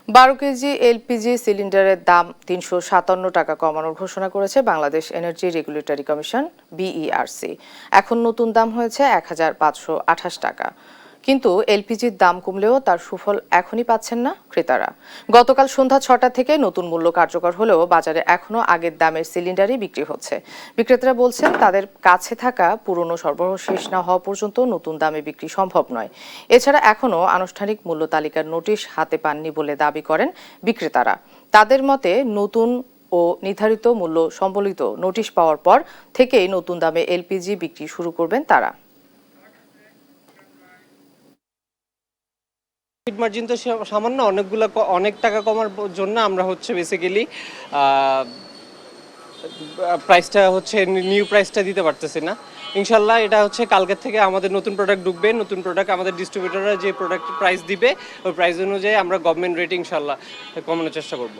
12 KG LPG সিলিন্ডারের দাম 357 টাকা কমানোর ঘোষণা করেছে Bangladesh energy regulatory commission BERC. এখন নতুন দাম হয়েছে 1528 টাকা। কিন্তু এলপিজির দাম কমলেও তার সুফল এখনই পাচ্ছেন না ক্রেতারা। গতকাল সন্ধ্যা 6টা থেকে নতুন মূল্য কার্যকর হলেও বাজারে এখনও আগের দামের সিলিন্ডারই বিক্রি হচ্ছে। বিক্রেতারা বলছেন তাদের কাছে থাকা পুরনো সরবরাহ শেষ না হওয়া পর্যন্ত নতুন দামে বিক্রি সম্ভব নয়। এছাড়া এখনও আনুষ্ঠানিক মূল্য তালিকার নোটিশ হাতে পাননি বলে দাবি করেন বিক্রেতারা। তাদের মতে নতুন ও নির্ধারিত মূল্য সম্বলিত নোটিশ পাওয়ার পর থেকেই নতুন দামে এলপিজি বিক্রি শুরু করবেন তারা। মার্জিন তো সামান্য, অনেক টাকা কমার জন্য আমরা বেসিক্যালি প্রাইসটা নিউ প্রাইসটা দিতে পারতেছি না। ইনশাল্লাহ এটা কালকের থেকে আমাদের নতুন প্রোডাক্ট ঢুকবে, নতুন প্রোডাক্ট আমাদের ডিস্ট্রিবিউটররা যে প্রোডাক্ট প্রাইস দিবে ওই প্রাইস অনুযায়ী আমরা গভর্নমেন্ট রেট ইনশাল্লাহ কমানোর চেষ্টা করব।